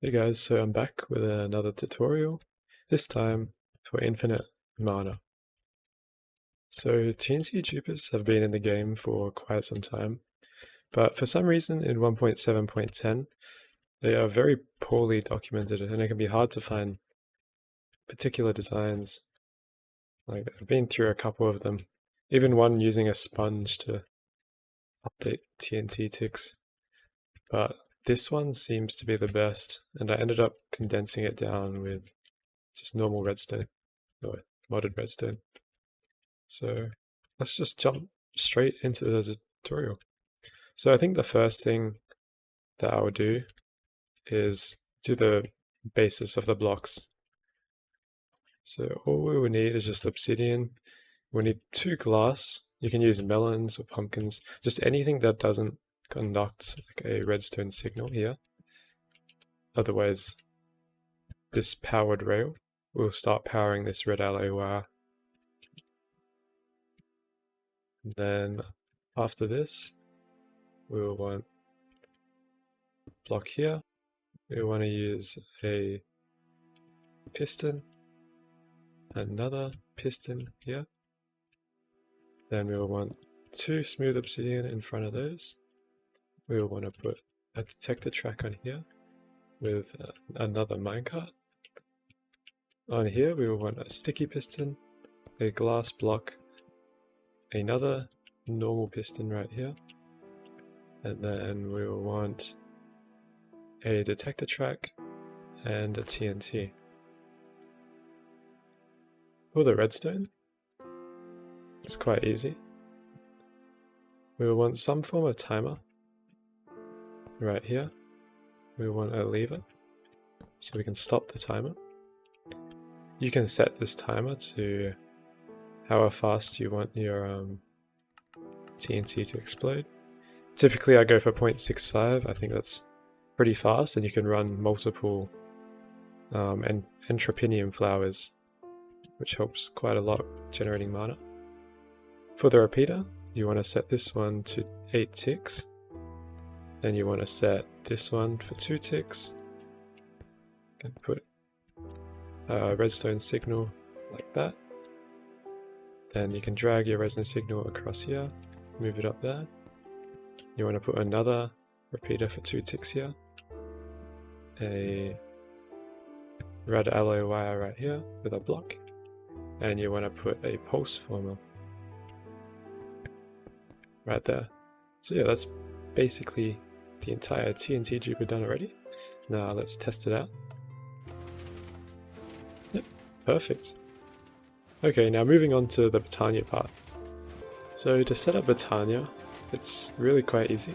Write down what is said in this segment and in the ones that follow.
Hey guys, so I'm back with another tutorial, this time for infinite mana. So TNT Dupers have been in the game for quite some time, but for some reason in 1.7.10 they are very poorly documented and it can be hard to find particular designs. Like I've been through a couple of them, even one using a sponge to update TNT ticks, but this one seems to be the best and I ended up condensing it down with just normal redstone. Or modded redstone. So let's just jump straight into the tutorial. So I think the first thing that I will do is do the basis of the blocks. So all we will need is just obsidian. We'll need 2 glass. You can use melons or pumpkins, just anything that doesn't conduct like a redstone signal here. Otherwise, this powered rail will start powering this red alloy wire. And then after this, we will want a block here. We want to use a piston, another piston here. Then we will want 2 smooth obsidian in front of those. We will want to put a detector track on here with another minecart. On here we will want a sticky piston, a glass block, another normal piston right here, and then we will want a detector track and a TNT. For the redstone, it's quite easy. We will want some form of timer right here. We want a lever so we can stop the timer. You can set this timer to how fast you want your TNT to explode. Typically I go for 0.65, I think that's pretty fast and you can run multiple entropinium flowers, which helps quite a lot generating mana. For the repeater, you want to set this one to 8 ticks. Then you want to set this one for 2 ticks. You can put a redstone signal like that. Then you can drag your redstone signal across here, move it up there. You want to put another repeater for 2 ticks here. A red alloy wire right here with a block. And you want to put a pulse former right there. So yeah, that's basically the entire TNT duper done already. Now let's test it out. Yep, perfect. Okay, now moving on to the Botania part. So to set up Botania, it's really quite easy.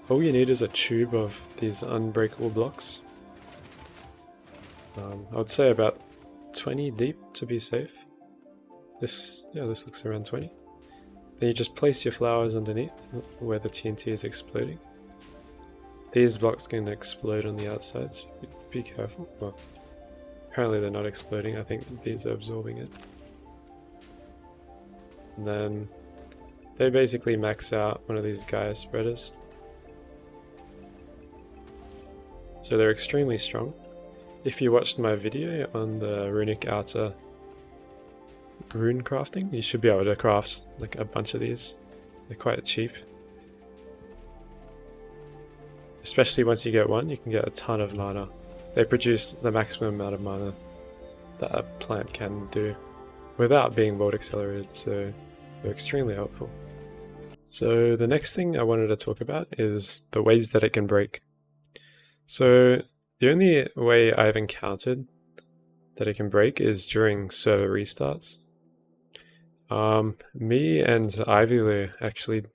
All you need is a tube of these unbreakable blocks. I would say about 20 deep to be safe. This looks around 20. Then you just place your flowers underneath where the TNT is exploding. These blocks can explode on the outside, so be careful. Well, apparently they're not exploding, I think these are absorbing it. And then they basically max out one of these Gaia spreaders. So they're extremely strong. If you watched my video on the runic outer rune crafting, you should be able to craft like a bunch of these. They're quite cheap. Especially once you get one, you can get a ton of mana. They produce the maximum amount of mana that a plant can do without being world accelerated, so they're extremely helpful. So the next thing I wanted to talk about is the ways that it can break. So the only way I've encountered that it can break is during server restarts. Me and Ivy actually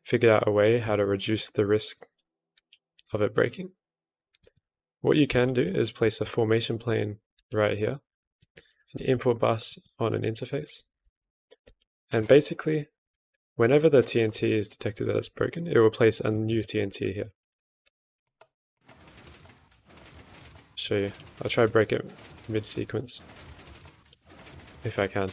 figured out a way how to reduce the risk of it breaking. What you can do is place a formation plane right here, an input bus on an interface, and basically whenever the TNT is detected that it's broken, it will place a new TNT here. Show you. I'll try to break it mid-sequence if I can.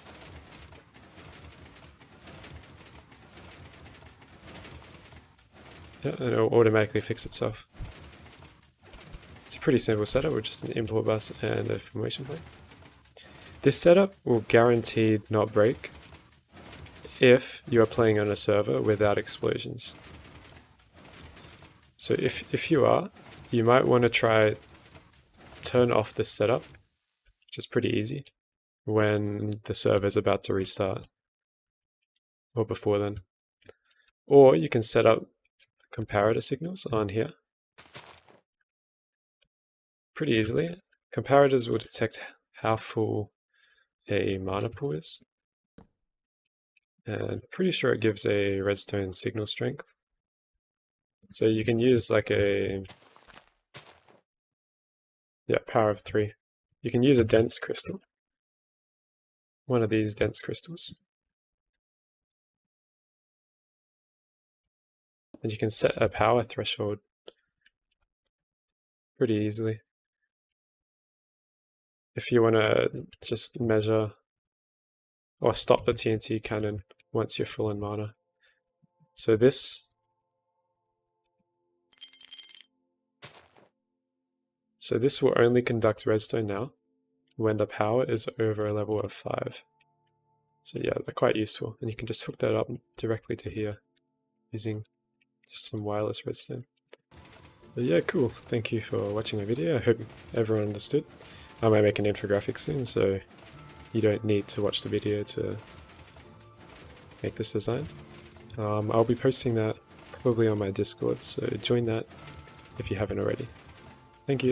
Yeah, and it'll automatically fix itself. It's a pretty simple setup with just an import bus and a formation plane. This setup will guaranteed not break if you are playing on a server without explosions. So if you are, you might want to try turn off this setup, which is pretty easy, when the server is about to restart, or before then. Or you can set up comparator signals on here pretty easily. Comparators will detect how full a mana pool is, and pretty sure it gives a redstone signal strength. So you can use like a power of 3. You can use a dense crystal, one of these dense crystals, and you can set a power threshold pretty easily. If you want to just measure or stop the TNT cannon once you're full in mana. So this will only conduct redstone now when the power is over a level of 5. So yeah, they're quite useful, and you can just hook that up directly to here using just some wireless redstone. So yeah, cool. Thank you for watching my video. I hope everyone understood. I might make an infographic soon, so you don't need to watch the video to make this design. I'll be posting that probably on my Discord, so join that if you haven't already. Thank you.